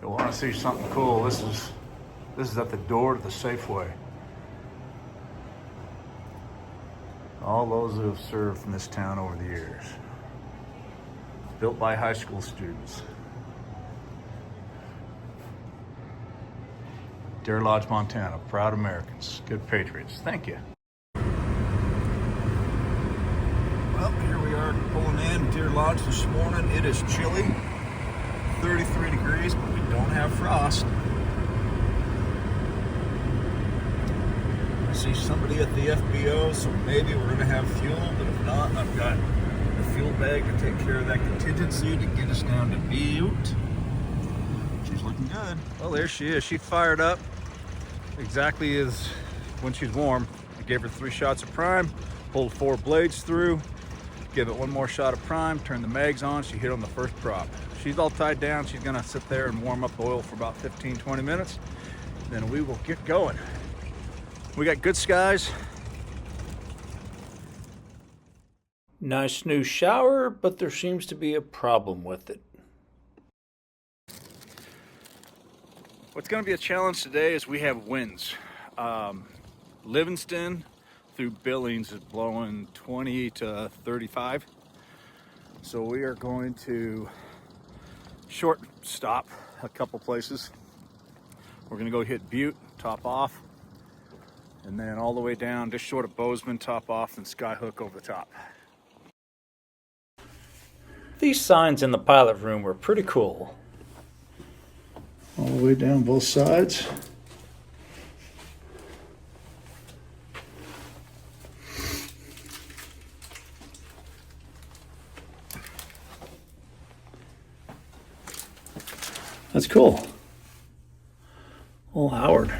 You want to see something cool? This is at the door to the Safeway. All those who have served in this town over the years. Built by high school students. Deer Lodge, Montana, proud Americans, good patriots. Thank you. Well, here we are pulling in Deer Lodge this morning. It is chilly, 33 degrees, but we don't have frost. I see somebody at the FBO, so maybe we're gonna have fuel, but if not, I've got the fuel bag to take care of that contingency to get us down to Butte. She's looking good. Well, there she is. She fired up exactly as when she's warm. I gave her 3 shots of prime, pulled 4 blades through, give it 1 more shot of prime, turn the mags on. She hit on the first prop. She's all tied down. She's gonna sit there and warm up the oil for about 15-20 minutes. Then we will get going. We got good skies. Nice new shower, but there seems to be a problem with it. What's going to be a challenge today is we have winds. Livingston through Billings is blowing 20 to 35. So we are going to short stop a couple places. We're going to go hit Butte, top off, and then all the way down just short of Bozeman, top off, and Skyhook over the top. These signs in the pilot room were pretty cool. All the way down both sides. That's cool. Old Howard.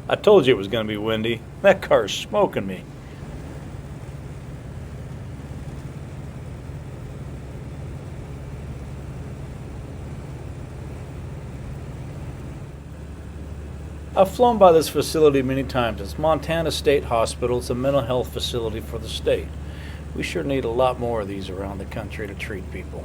I told you it was going to be windy. That car's smoking me. I've flown by this facility many times. It's Montana State Hospital. It's a mental health facility for the state. We sure need a lot more of these around the country to treat people.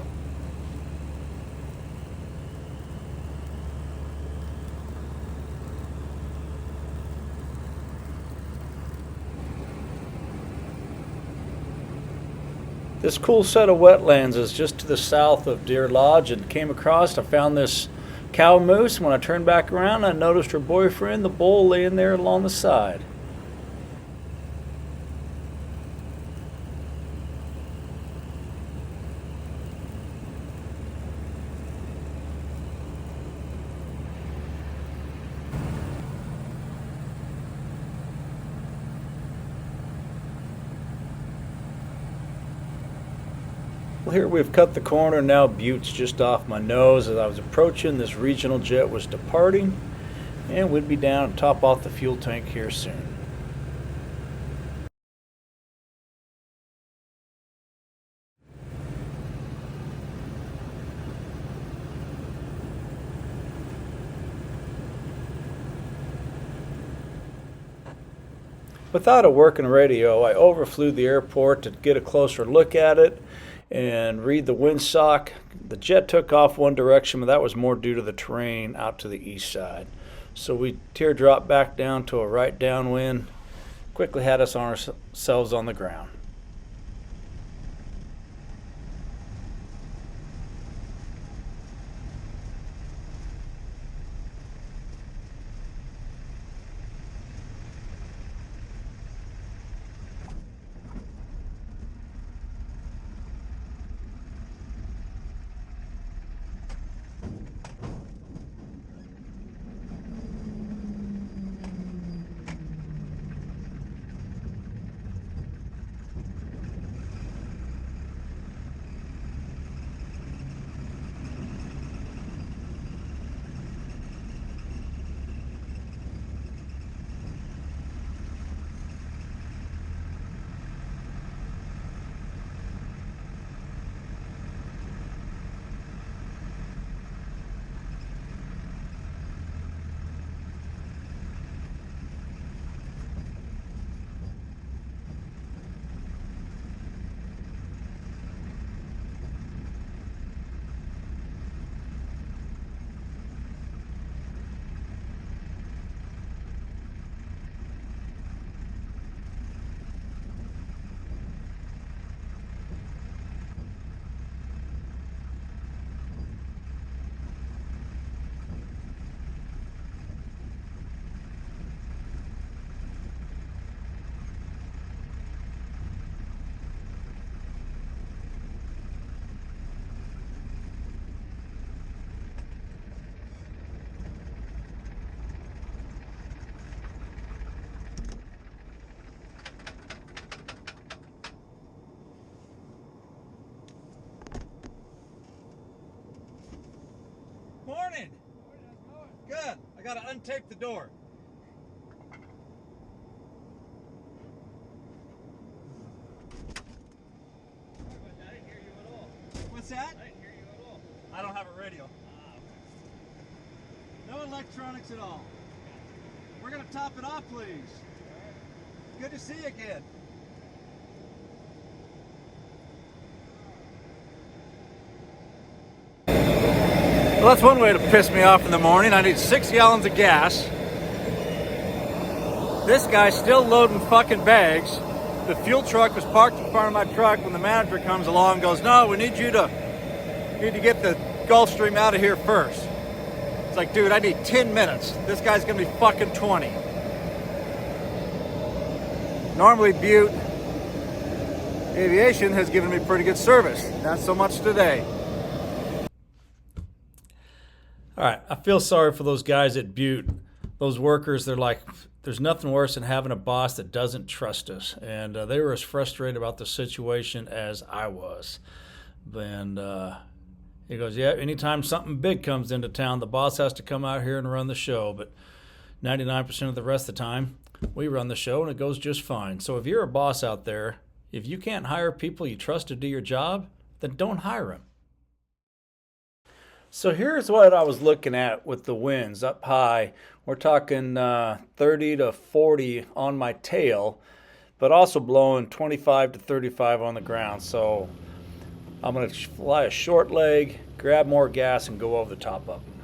This cool set of wetlands is just to the south of Deer Lodge, and came across, I found this cow moose. When I turned back around, I noticed her boyfriend, the bull, laying there along the side. Well, here we've cut the corner. Now Butte's just off my nose. As I was approaching, this regional jet was departing. and we'd be down and top off the fuel tank here soon. Without a working radio, I overflew the airport to get a closer look at it and read the windsock. The jet took off one direction, but that was more due to the terrain out to the east side. So we teardropped back down to a right downwind, quickly had us on ourselves on the ground. Morning. Good. I gotta untape the door. I didn't hear you at all. What's that? I didn't hear you at all. I don't have a radio. No electronics at all. We're gonna top it off, please. Good to see you again. Well, that's one way to piss me off in the morning. I need 6 gallons of gas. This guy's still loading fucking bags. The fuel truck was parked in front of my truck when the manager comes along and goes, no, we need to get the Gulfstream out of here first. It's like, dude, I need 10 minutes. This guy's gonna be fucking 20. Normally Butte Aviation has given me pretty good service. Not so much today. All right, I feel sorry for those guys at Butte. Those workers, they're like, there's nothing worse than having a boss that doesn't trust us. And they were as frustrated about the situation as I was. And he goes, yeah, anytime something big comes into town, the boss has to come out here and run the show. But 99% of the rest of the time, we run the show and it goes just fine. So if you're a boss out there, if you can't hire people you trust to do your job, then don't hire them. So here's what I was looking at with the winds up high. We're talking 30 to 40 on my tail, but also blowing 25 to 35 on the ground. So I'm going to fly a short leg, grab more gas, and go over the top of them.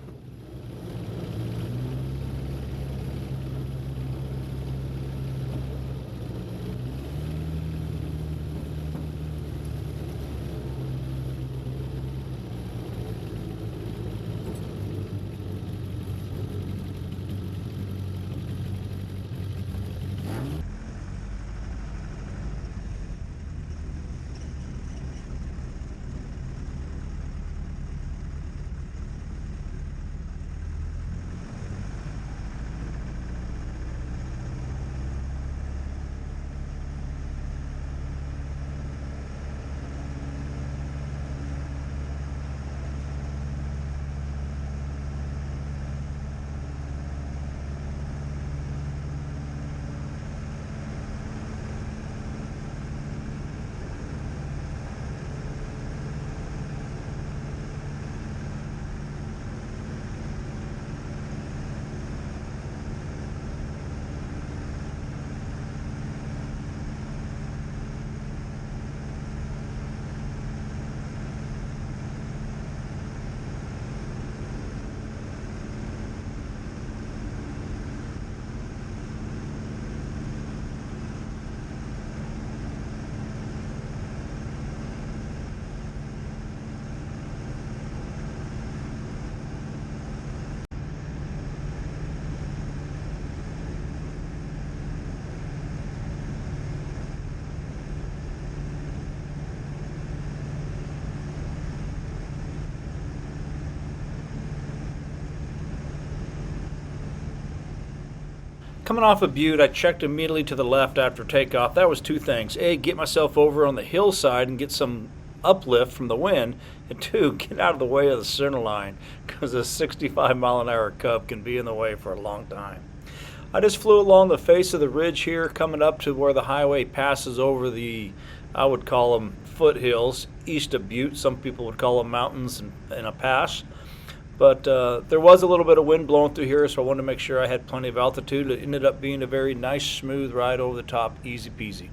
Coming off of Butte, I checked immediately to the left after takeoff. That was two things. A, get myself over on the hillside and get some uplift from the wind. And two, get out of the way of the center line, because a 65-mile-an-hour Cub can be in the way for a long time. I just flew along the face of the ridge here, coming up to where the highway passes over the, I would call them foothills, east of Butte. Some people would call them mountains and a pass. But there was a little bit of wind blowing through here, so I wanted to make sure I had plenty of altitude. It ended up being a very nice, smooth ride over the top, easy peasy.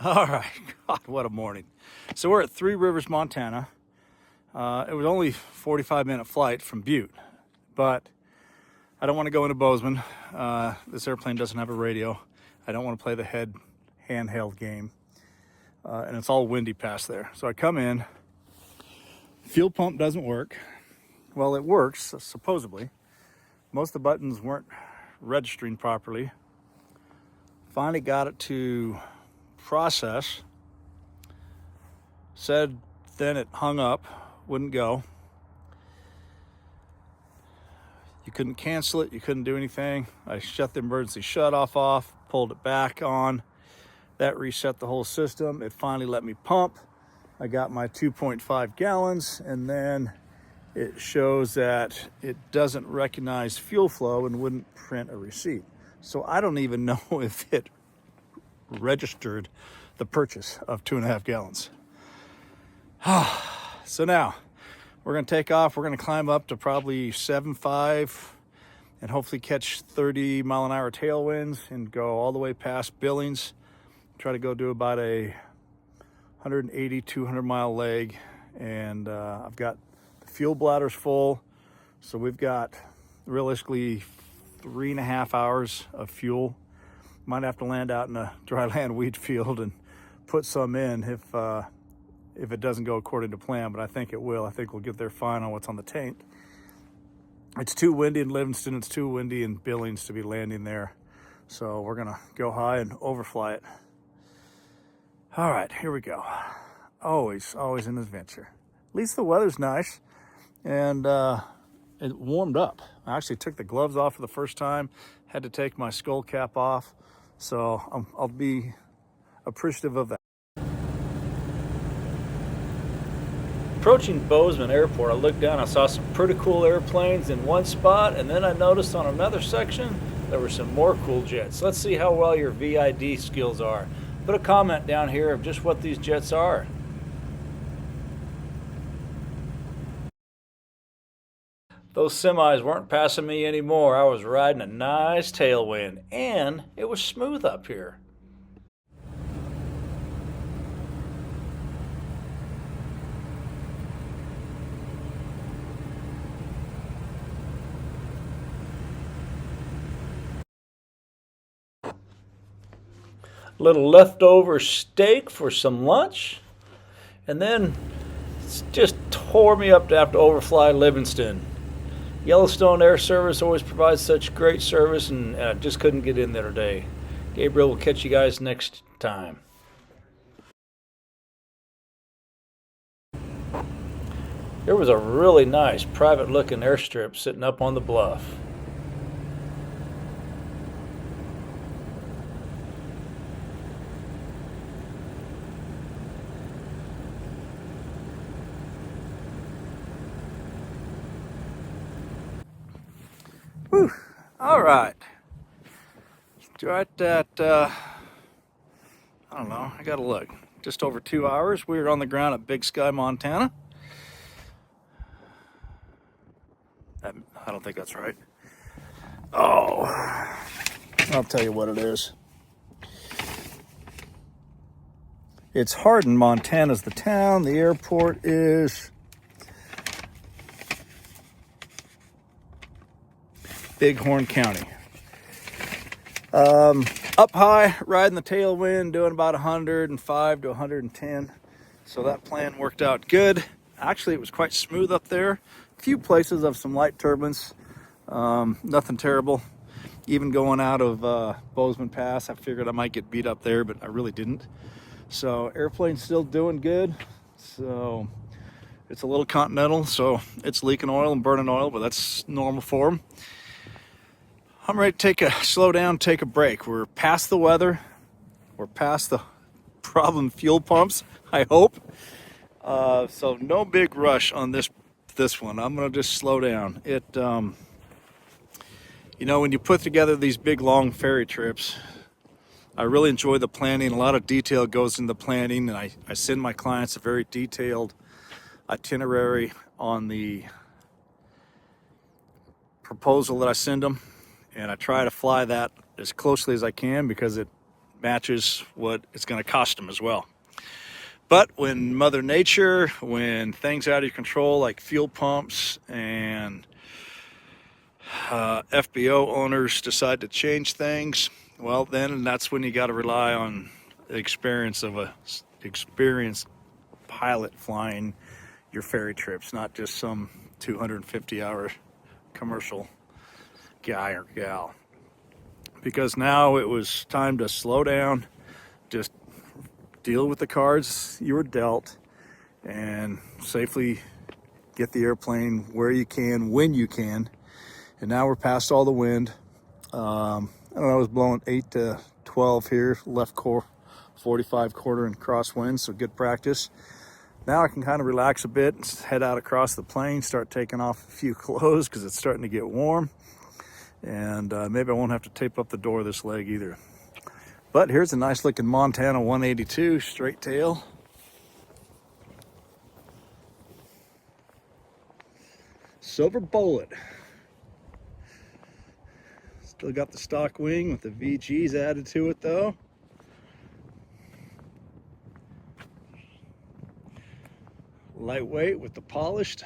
All right, God, what a morning. So we're at Three Rivers, Montana. It was only a 45-minute flight from Butte, but I don't want to go into Bozeman. This airplane doesn't have a radio. I don't want to play the handheld game. And it's all windy past there. So I come in, fuel pump doesn't work. Well, it works, supposedly. Most of the buttons weren't registering properly. Finally got it to process. Said then it hung up, wouldn't go. You couldn't cancel it, you couldn't do anything. I shut the emergency shutoff off, pulled it back on. That reset the whole system. It finally let me pump. I got my 2.5 gallons, and then it shows that it doesn't recognize fuel flow and wouldn't print a receipt. So I don't even know if it registered the purchase of 2.5 gallons. So now we're going to take off. We're going to climb up to probably 7.5 and hopefully catch 30-mile-an-hour tailwinds and go all the way past Billings. Try to go do about a 180, 200-mile leg. And I've got the fuel bladders full. So we've got realistically 3.5 hours of fuel. Might have to land out in a dry land wheat field and put some in if it doesn't go according to plan, but I think it will. I think we'll get there fine on what's on the tank. It's too windy in Livingston. It's too windy in Billings to be landing there. So we're gonna go high and overfly it. All right, here we go. Always an adventure. At least the weather's nice, and it warmed up. I actually took the gloves off for the first time, had to take my skull cap off, so I'll be appreciative of that. Approaching Bozeman Airport, I looked down, I saw some pretty cool airplanes in one spot, and then I noticed on another section there were some more cool jets. Let's see how well your VID skills are. Put a comment down here of just what these jets are. Those semis weren't passing me anymore. I was riding a nice tailwind, and it was smooth up here. Little leftover steak for some lunch, and then it just tore me up to have to overfly Livingston. Yellowstone Air Service always provides such great service, and I just couldn't get in there today. Gabriel will catch you guys next time. There was a really nice private looking airstrip sitting up on the bluff. Whew. All right. Right at, I don't know, I gotta look. Just over 2 hours. We were on the ground at Big Sky, Montana. I don't think that's right. Oh, I'll tell you what it is. It's Hardin, Montana's the town. The airport is Bighorn County. Up high, riding the tailwind, doing about 105 to 110. So that plan worked out good. Actually, it was quite smooth up there. A few places of some light turbulence. Nothing terrible. Even going out of Bozeman Pass, I figured I might get beat up there, but I really didn't. So airplane's still doing good. So it's a little Continental, so it's leaking oil and burning oil, but that's normal for them. I'm ready to slow down, take a break. We're past the weather. We're past the problem fuel pumps, I hope. So no big rush on this one. I'm gonna just slow down. When you put together these big long ferry trips, I really enjoy the planning. A lot of detail goes into the planning, and I send my clients a very detailed itinerary on the proposal that I send them. And I try to fly that as closely as I can because it matches what it's going to cost them as well. But when Mother Nature, when things out of your control like fuel pumps and FBO owners decide to change things, well, then that's when you got to rely on the experience of a experienced pilot flying your ferry trips, not just some 250-hour commercial guy or gal. Because now it was time to slow down, just deal with the cards you were dealt, and safely get the airplane where you can, when you can. And now we're past all the wind. I don't know, it was blowing 8 to 12 here, left core 45 quarter and crosswind, so good practice. Now I can kind of relax a bit and head out across the plane, start taking off a few clothes because it's starting to get warm. And maybe I won't have to tape up the door of this leg either. But here's a nice looking Montana 182 straight tail. Silver bullet. Still got the stock wing with the VGs added to it though. Lightweight with the polished.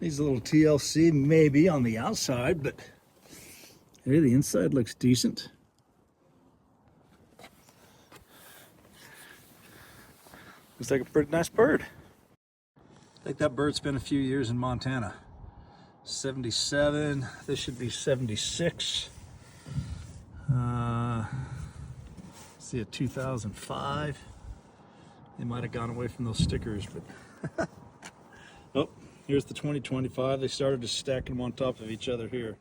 Needs a little TLC maybe on the outside, but hey, the inside looks decent. Looks like a pretty nice bird. I think that bird spent a few years in Montana. 77, this should be 76. See a 2005. They might have gone away from those stickers, but oh, here's the 2025. They started to stack them on top of each other here.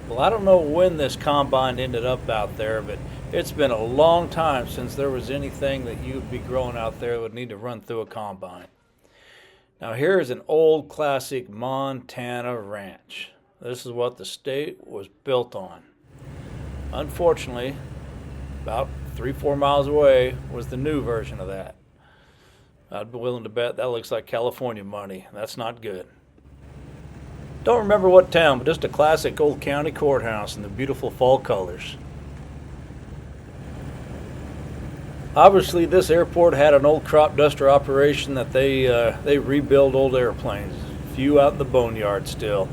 Well, I don't know when this combine ended up out there, but it's been a long time since there was anything that you'd be growing out there that would need to run through a combine. Now here is an old classic Montana ranch. This is what the state was built on. Unfortunately, about 3-4 miles away was the new version of that. I'd be willing to bet that looks like California money. That's not good. Don't remember what town, but just a classic old county courthouse in the beautiful fall colors. Obviously, this airport had an old crop duster operation that they rebuild old airplanes. A few out in the boneyard still.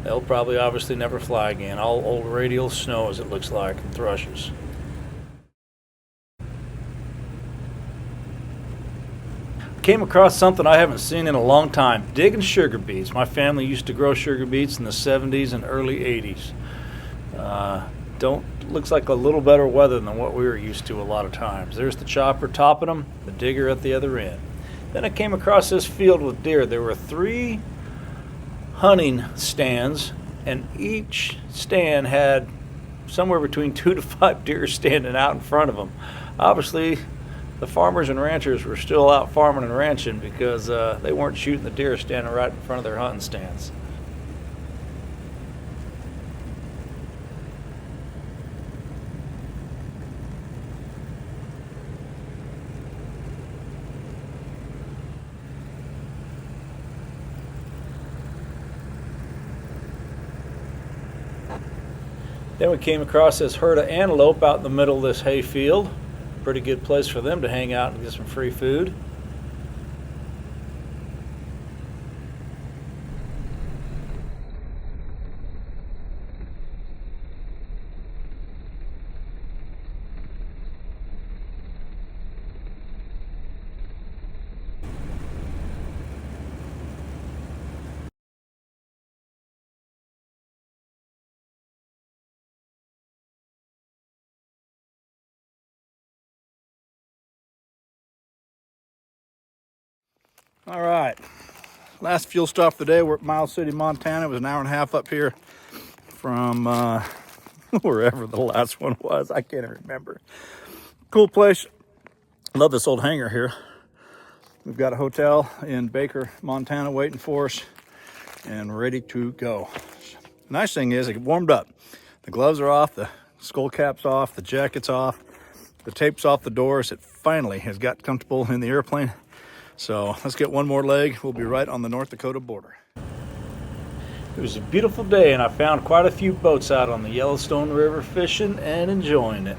They'll probably obviously never fly again. All old radial snow, as it looks like, and thrushes. Came across something I haven't seen in a long time. Digging sugar beets. My family used to grow sugar beets in the 70s and early 80s. Looks like a little better weather than what we were used to a lot of times. There's the chopper topping them, the digger at the other end. Then I came across this field with deer. There were 3 hunting stands, and each stand had somewhere between 2 to 5 deer standing out in front of them. Obviously, the farmers and ranchers were still out farming and ranching because they weren't shooting the deer standing right in front of their hunting stands. Then we came across this herd of antelope out in the middle of this hay field. Pretty good place for them to hang out and get some free food. All right, last fuel stop of the day. We're at Miles City, Montana. It was an hour and a half up here from wherever the last one was. I can't even remember. Cool place. Love this old hangar here. We've got a hotel in Baker, Montana waiting for us and ready to go. The nice thing is it warmed up. The gloves are off, the skull cap's off, the jacket's off, the tape's off the doors. It finally has got comfortable in the airplane. So let's get one more leg. We'll be right on the North Dakota border. It was a beautiful day, and I found quite a few boats out on the Yellowstone River fishing and enjoying it.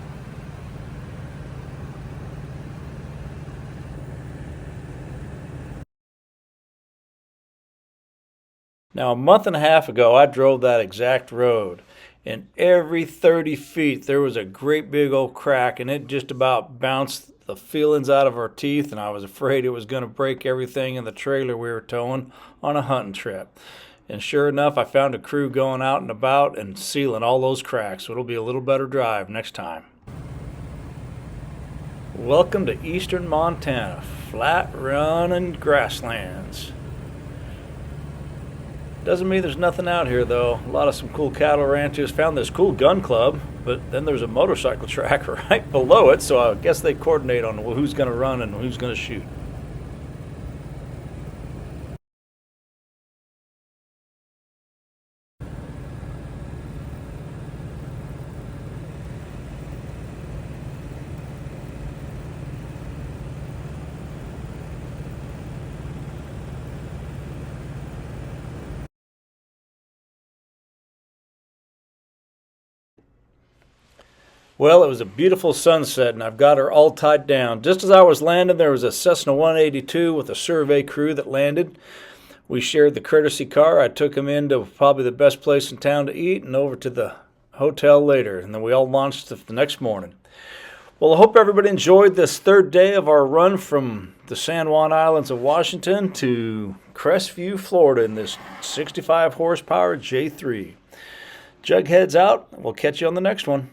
Now, a month and a half ago, I drove that exact road, and every 30 feet there was a great big old crack, and it just about bounced the feelings out of our teeth, and I was afraid it was going to break everything in the trailer we were towing on a hunting trip. And sure enough, I found a crew going out and about and sealing all those cracks, so it'll be a little better drive next time. Welcome to eastern Montana, flat running grasslands. Doesn't mean there's nothing out here though. A lot of some cool cattle ranches. Found this cool gun club, but then there's a motorcycle track right below it, so I guess they coordinate on who's going to run and who's going to shoot. Well, it was a beautiful sunset, and I've got her all tied down. Just as I was landing, there was a Cessna 182 with a survey crew that landed. We shared the courtesy car. I took him into probably the best place in town to eat and over to the hotel later, and then we all launched the next morning. Well, I hope everybody enjoyed this third day of our run from the San Juan Islands of Washington to Crestview, Florida in this 65 horsepower J3. Jughead's out. We'll catch you on the next one.